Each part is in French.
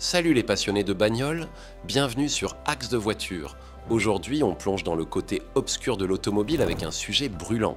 Salut les passionnés de bagnole, bienvenue sur Axe de voiture. Aujourd'hui, on plonge dans le côté obscur de l'automobile avec un sujet brûlant.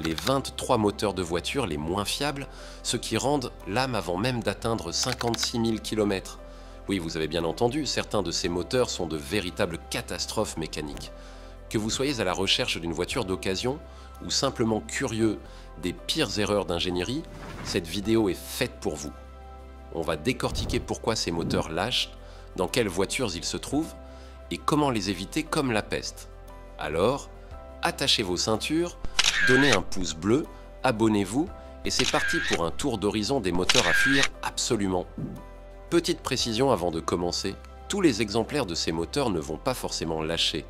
Les 23 moteurs de voiture les moins fiables, ceux qui rendent l'âme avant même d'atteindre 56 000 km. Oui, vous avez bien entendu, certains de ces moteurs sont de véritables catastrophes mécaniques. Que vous soyez à la recherche d'une voiture d'occasion ou simplement curieux des pires erreurs d'ingénierie, cette vidéo est faite pour vous. On va décortiquer pourquoi ces moteurs lâchent, dans quelles voitures ils se trouvent et comment les éviter comme la peste. Alors, attachez vos ceintures, donnez un pouce bleu, abonnez-vous et c'est parti pour un tour d'horizon des moteurs à fuir absolument. Petite précision avant de commencer, tous les exemplaires de ces moteurs ne vont pas forcément lâcher,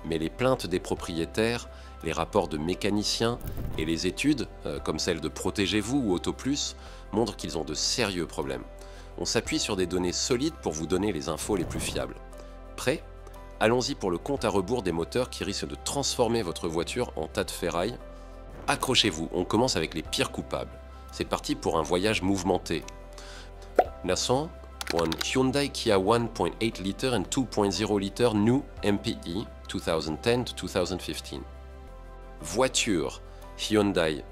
mais les plaintes des propriétaires, les rapports de mécaniciens et les études, comme celle de Protégez-vous ou AutoPlus, montrent qu'ils ont de sérieux problèmes. On s'appuie sur des données solides pour vous donner les infos les plus fiables. Prêt? Allons-y pour le compte à rebours des moteurs qui risquent de transformer votre voiture en tas de ferraille. Accrochez-vous, on commence avec les pires coupables. C'est parti pour un voyage mouvementé. Naissant, one Hyundai Kia 1.8 liter and 2.0 liter new MPE 2010 to 2015. Voiture, Hyundai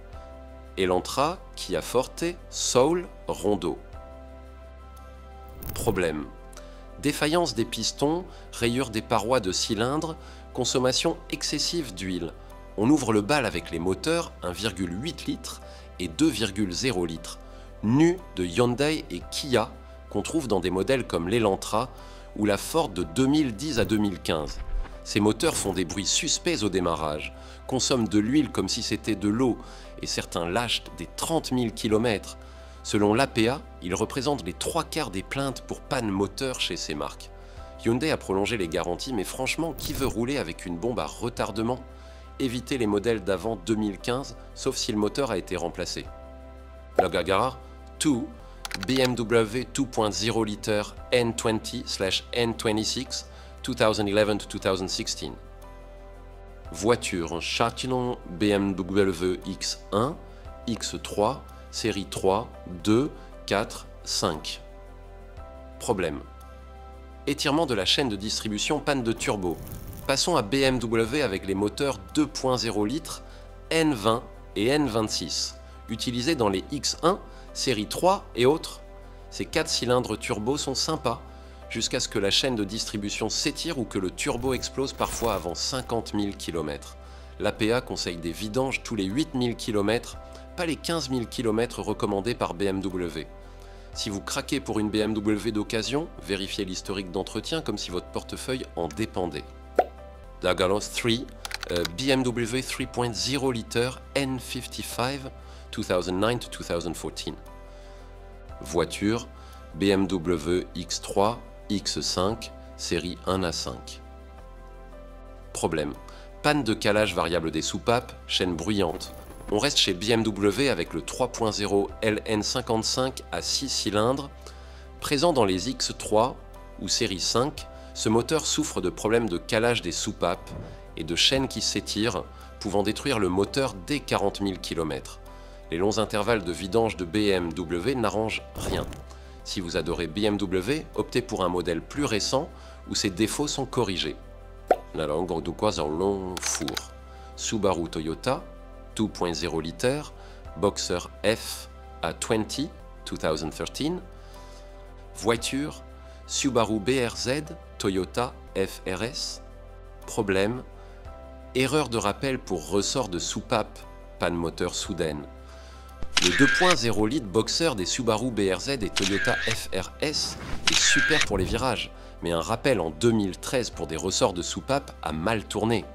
Elantra, Kia Forte, Soul, Rondo. Problème. Défaillance des pistons, rayures des parois de cylindre, consommation excessive d'huile. On ouvre le bal avec les moteurs 1,8 litres et 2,0 litres, nus de Hyundai et Kia, qu'on trouve dans des modèles comme l'Elantra ou la Ford de 2010 à 2015. Ces moteurs font des bruits suspects au démarrage, consomment de l'huile comme si c'était de l'eau et certains lâchent des 30 000 km. Selon l'APA, ils représentent les 3/4 des plaintes pour panne moteur chez ces marques. Hyundai a prolongé les garanties, mais franchement, qui veut rouler avec une bombe à retardement? Évitez les modèles d'avant 2015, sauf si le moteur a été remplacé. La Gagara 2 BMW 2.0 liter N20/N26 2011 to 2016. Voiture Chatillon BMW X1, X3, série 3, 2, 4, 5. Problème. Étirement de la chaîne de distribution, panne de turbo. Passons à BMW avec les moteurs 2.0 litres N20 et N26, utilisés dans les X1, série 3 et autres. Ces 4 cylindres turbo sont sympas, jusqu'à ce que la chaîne de distribution s'étire ou que le turbo explose parfois avant 50 000 km. L'APA conseille des vidanges tous les 8 000 km, pas les 15 000 km recommandés par BMW. Si vous craquez pour une BMW d'occasion, vérifiez l'historique d'entretien comme si votre portefeuille en dépendait. Dagalos 3, BMW 3.0 liter N55 2009 to 2014. Voiture BMW X3, X5, série 1 à 5. Problème. Panne de calage variable des soupapes, chaîne bruyante. On reste chez BMW avec le 3.0 LN55 à 6 cylindres. Présent dans les X3 ou série 5, ce moteur souffre de problèmes de calage des soupapes et de chaînes qui s'étirent, pouvant détruire le moteur dès 40 000 km. Les longs intervalles de vidange de BMW n'arrangent rien. Si vous adorez BMW, optez pour un modèle plus récent où ces défauts sont corrigés. La langue de quoi en long four. Subaru Toyota 2.0 liter Boxer F à 20 2013. Voiture Subaru BRZ Toyota FRS. Problème. Erreur de rappel pour ressort de soupape, panne moteur soudaine. Le 2.0 litre Boxer des Subaru BRZ et Toyota FRS est super pour les virages, mais un rappel en 2013 pour des ressorts de soupape a mal tourné.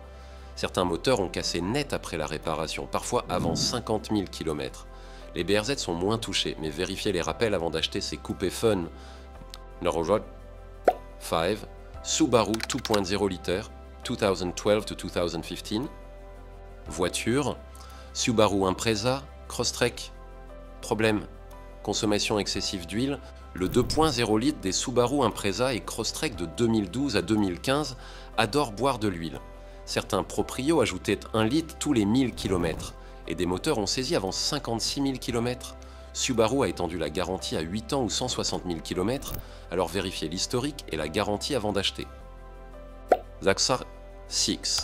Certains moteurs ont cassé net après la réparation, parfois avant 50 000 km. Les BRZ sont moins touchés, mais vérifiez les rappels avant d'acheter ces coupés fun. Norroad 5, Subaru 2.0 liter 2012 to 2015. Voiture Subaru Impreza Crosstrek. Problème. Consommation excessive d'huile. Le 2.0 litre des Subaru Impreza et Crosstrek de 2012 à 2015 adorent boire de l'huile. Certains proprios ajoutaient 1 litre tous les 1000 km et des moteurs ont saisi avant 56 000 km. Subaru a étendu la garantie à 8 ans ou 160 000 km, alors vérifiez l'historique et la garantie avant d'acheter. Zaxar 6.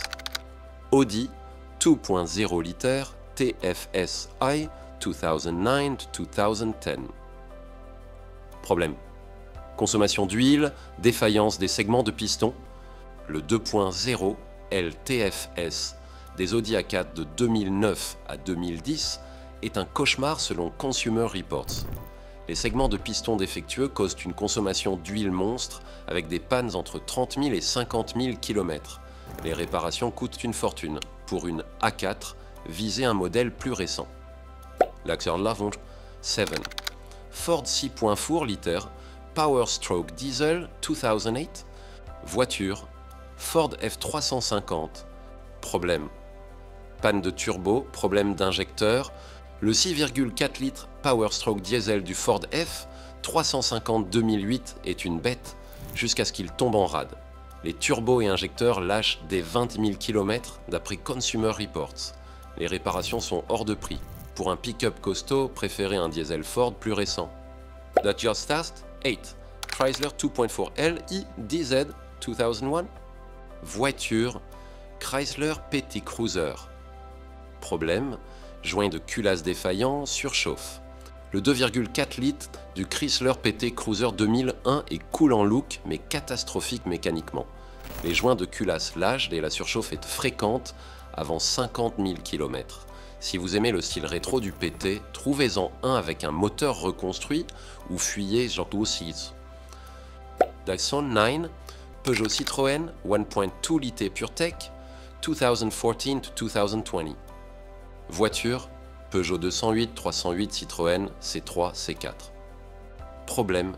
Audi 2.0 litres TFSI 2009-2010. Problème. Consommation d'huile, défaillance des segments de piston. Le 2.0 LTFS des Audi A4 de 2009 à 2010 est un cauchemar selon Consumer Reports. Les segments de piston défectueux causent une consommation d'huile monstre avec des pannes entre 30 000 et 50 000 km. Les réparations coûtent une fortune. Pour une A4, visez un modèle plus récent. L'accent de la 7. Ford 6.4 litres Power Stroke Diesel 2008. Voiture Ford F350. Problème. Panne de turbo, problème d'injecteur. Le 6,4 litres Power Stroke Diesel du Ford F 350 2008 est une bête jusqu'à ce qu'il tombe en rade. Les turbos et injecteurs lâchent des 20 000 km d'après Consumer Reports. Les réparations sont hors de prix. Pour un pick-up costaud, préférez un diesel Ford plus récent. That Just Asked 8. Chrysler 2.4 Li DZ 2001. Voiture Chrysler Petit Cruiser. Problème, joint de culasse défaillant, surchauffe. Le 2,4 litres du Chrysler PT Cruiser 2001 est cool en look mais catastrophique mécaniquement. Les joints de culasse lâchent et la surchauffe est fréquente avant 50 000 km. Si vous aimez le style rétro du PT, trouvez-en un avec un moteur reconstruit ou fuyez Jean 6. Datsun 9, Peugeot Citroën 1.2 litres PureTech 2014-2020. Voiture Peugeot 208, 308 Citroën C3, C4. Problème,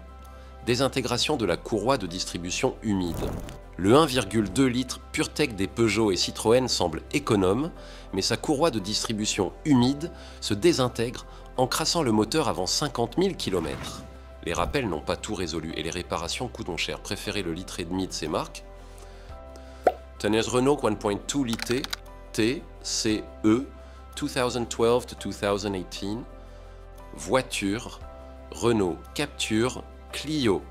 désintégration de la courroie de distribution humide. Le 1,2 litres PureTech des Peugeot et Citroën semble économe, mais sa courroie de distribution humide se désintègre en crassant le moteur avant 50 000 km. Les rappels n'ont pas tout résolu et les réparations coûtent cher. Préférez le litre et demi de ces marques. Tenez Renault 1.2 litres TCE 2012-2018. Voiture Renault Captur Clio.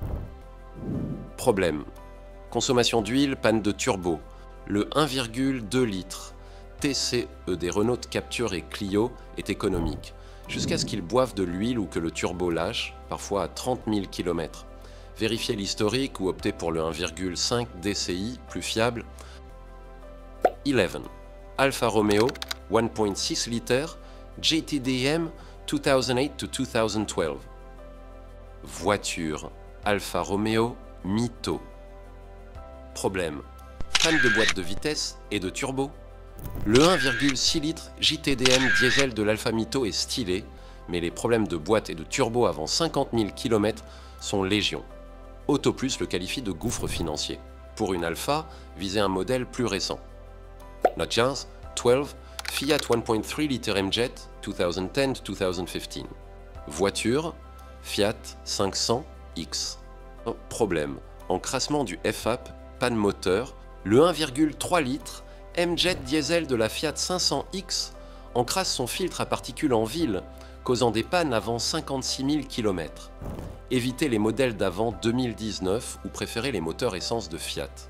Problème, consommation d'huile, panne de turbo. Le 1,2 litres TCE des Renault Captur et Clio est économique, jusqu'à ce qu'ils boivent de l'huile ou que le turbo lâche, parfois à 30 000 km. Vérifiez l'historique ou optez pour le 1,5 DCI, plus fiable. 11. Alfa Romeo 1.6 litres GTDM 2008-2012. Voiture Alfa Romeo Mito. Problème, panne de boîte de vitesse et de turbo. Le 1,6 litres JTDM diesel de l'Alfa Mito est stylé, mais les problèmes de boîte et de turbo avant 50 000 km sont légion. Autoplus le qualifie de gouffre financier. Pour une Alfa, visez un modèle plus récent. Notchance 12 Fiat 1.3 litres MJet 2010-2015. Voiture Fiat 500X. Problème, encrassement du FAP, panne moteur. Le 1,3 litres MJet diesel de la Fiat 500X encrasse son filtre à particules en ville, causant des pannes avant 56 000 km. Évitez les modèles d'avant 2019 ou préférez les moteurs essence de Fiat.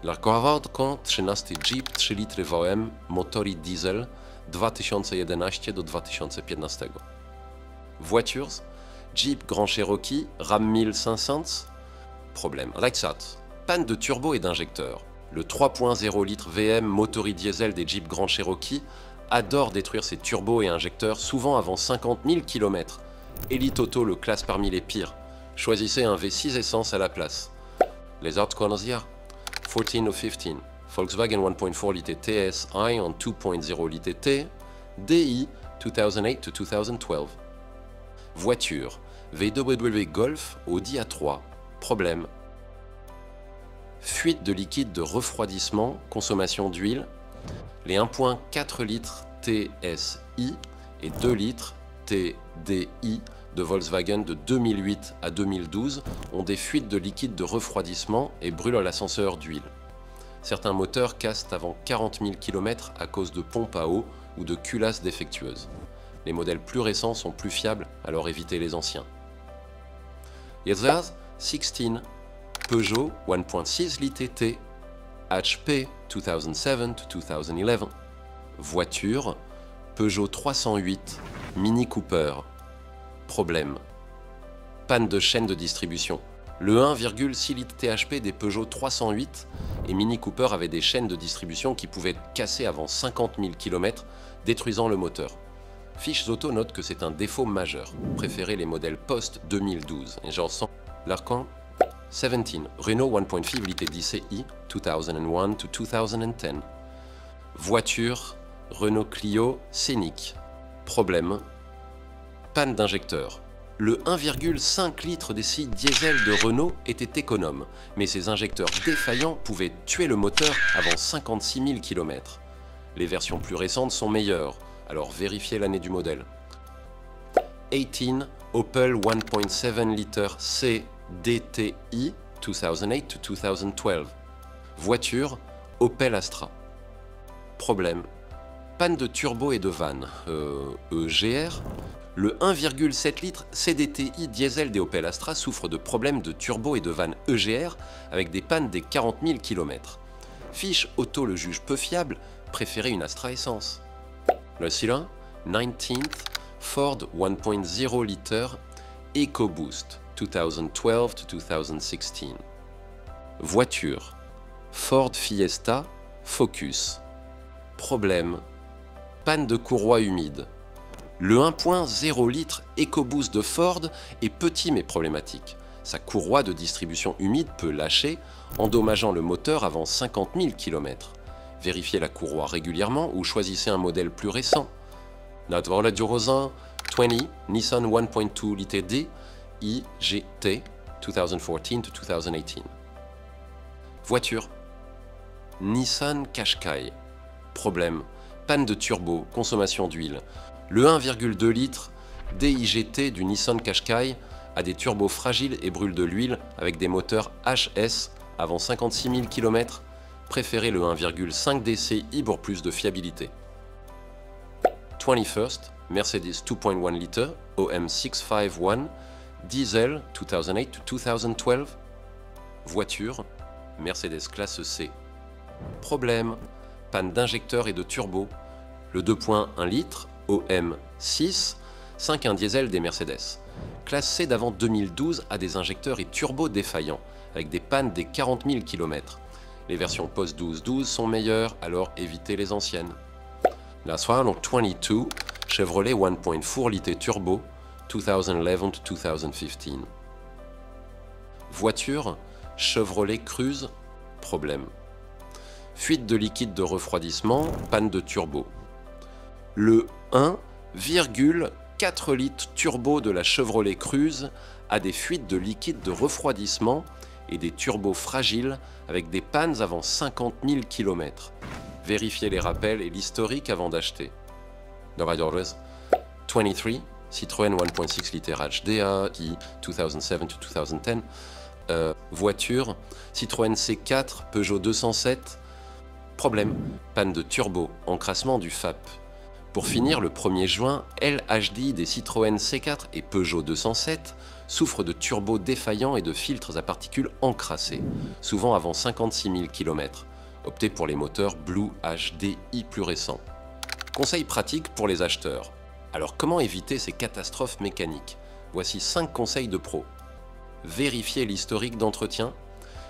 Larkowatka 13 Jeep 3 litry VM, motory diesel 2011-2015. Voitures Jeep Grand Cherokee Ram 1500. Problème, Rexat, panne de turbo et d'injecteur. Le 3.0 litres VM motory diesel des Jeep Grand Cherokee adore détruire ses turbos et injecteurs, souvent avant 50 000 km. Elite Auto le classe parmi les pires. Choisissez un V6 essence à la place. Les autres connaisseurs 14 ou 15. Volkswagen 1.4 litre TSI en 2.0 litre T, DI 2008-2012. Voiture VW Golf Audi A3. Problème, fuite de liquide de refroidissement, consommation d'huile. Les 1.4 litres TSI et 2 litres TDI de Volkswagen de 2008 à 2012 ont des fuites de liquide de refroidissement et brûlent l'ascenseur d'huile. Certains moteurs cassent avant 40 000 km à cause de pompes à eau ou de culasses défectueuses. Les modèles plus récents sont plus fiables, alors évitez les anciens. Yazars 16 Peugeot 1.6 LTT HP 2007-2011. Voiture Peugeot 308 Mini Cooper. Problème. Panne de chaîne de distribution. Le 1,6 litres THP des Peugeot 308 et Mini Cooper avaient des chaînes de distribution qui pouvaient être cassées avant 50 000 km, détruisant le moteur. Fiches Auto note que c'est un défaut majeur. Préférez les modèles post-2012. Et j'en sens l'arcan. 17 Renault 1.5 litre DCI 2001-2010. Voiture Renault Clio Scénic. Problème. Panne d'injecteur. Le 1,5 litre DCI diesel de Renault était économe, mais ces injecteurs défaillants pouvaient tuer le moteur avant 56 000 km. Les versions plus récentes sont meilleures, alors vérifiez l'année du modèle. 18 Opel 1.7 litre C DTI 2008-2012. Voiture Opel Astra. Problème. Panne de turbo et de vanne. EGR. Le 1,7 litre CDTI diesel des Opel Astra souffre de problèmes de turbo et de vanne EGR avec des pannes des 40 000 km. Fiche Auto le juge peu fiable, préférez une Astra essence. Le Silla 19th Ford 1.0 litre EcoBoost 2012-2016. Voiture Ford Fiesta Focus. Problème. Panne de courroie humide. Le 1.0 litre EcoBoost de Ford est petit mais problématique. Sa courroie de distribution humide peut lâcher, endommageant le moteur avant 50 000 km. Vérifiez la courroie régulièrement ou choisissez un modèle plus récent. Nadvorla Durosin 20 Nissan 1.2 litre D IGT 2014-2018. Voiture Nissan Qashqai. Problème. Panne de turbo, consommation d'huile. Le 1,2 litre DIGT du Nissan Qashqai a des turbos fragiles et brûle de l'huile avec des moteurs HS avant 56 000 km. Préférez le 1,5 DCI pour plus de fiabilité. 21st Mercedes 2.1 litre OM651 Diesel 2008-2012. Voiture Mercedes classe C. Problème. Panne d'injecteur et de turbo. Le 2.1 litre OM6 5.1 diesel des Mercedes. Classe C d'avant 2012 a des injecteurs et turbos défaillants, avec des pannes des 40 000 km. Les versions post-12-12 sont meilleures, alors évitez les anciennes. Last one, 22 Chevrolet 1.4 litre turbo 2011-2015. Voiture Chevrolet Cruze. Problème. Fuite de liquide de refroidissement, panne de turbo. Le 1,4 litres turbo de la Chevrolet Cruze a des fuites de liquide de refroidissement et des turbos fragiles avec des pannes avant 50 000 km. Vérifiez les rappels et l'historique avant d'acheter. 23 Citroën 1.6 litre HDA 2007-2010. Voiture Citroën C4 Peugeot 207. Problème, panne de turbo, encrassement du FAP. Pour finir, le 1er juin, LHD des Citroën C4 et Peugeot 207 souffrent de turbos défaillants et de filtres à particules encrassés, souvent avant 56 000 km. Optez pour les moteurs Blue HDI plus récents. Conseils pratiques pour les acheteurs. Alors comment éviter ces catastrophes mécaniques? Voici 5 conseils de pro. Vérifiez l'historique d'entretien.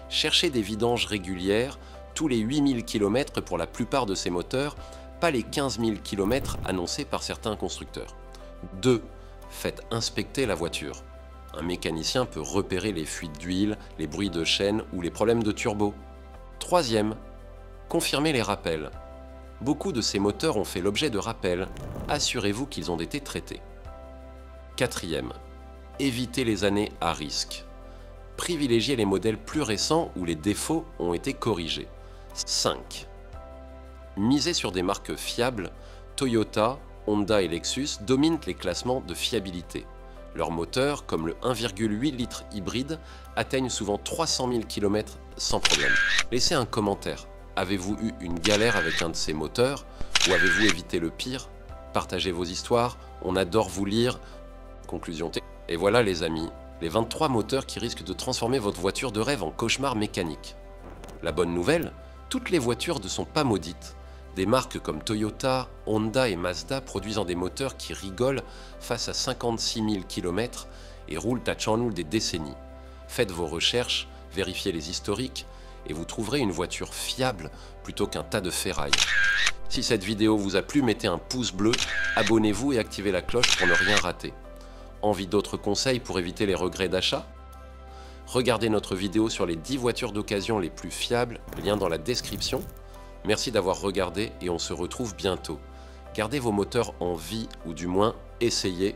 Cherchez des vidanges régulières tous les 8000 km pour la plupart de ces moteurs, pas les 15 000 km annoncés par certains constructeurs. 2. Faites inspecter la voiture. Un mécanicien peut repérer les fuites d'huile, les bruits de chaîne ou les problèmes de turbo. 3. Confirmez les rappels. Beaucoup de ces moteurs ont fait l'objet de rappels. Assurez-vous qu'ils ont été traités. 4. Évitez les années à risque. Privilégiez les modèles plus récents où les défauts ont été corrigés. 5. Misez sur des marques fiables. Toyota, Honda et Lexus dominent les classements de fiabilité. Leurs moteurs, comme le 1,8 litre hybride, atteignent souvent 300 000 km sans problème. Laissez un commentaire. Avez-vous eu une galère avec un de ces moteurs ou avez-vous évité le pire? Partagez vos histoires, on adore vous lire. Conclusion. Et voilà les amis, les 23 moteurs qui risquent de transformer votre voiture de rêve en cauchemar mécanique. La bonne nouvelle, toutes les voitures ne sont pas maudites. Des marques comme Toyota, Honda et Mazda produisant des moteurs qui rigolent face à 56 000 km et roulent à Chanul des décennies. Faites vos recherches, vérifiez les historiques et vous trouverez une voiture fiable plutôt qu'un tas de ferraille. Si cette vidéo vous a plu, mettez un pouce bleu, abonnez-vous et activez la cloche pour ne rien rater. Envie d'autres conseils pour éviter les regrets d'achat? Regardez notre vidéo sur les 10 voitures d'occasion les plus fiables, lien dans la description. Merci d'avoir regardé et on se retrouve bientôt. Gardez vos moteurs en vie ou du moins essayez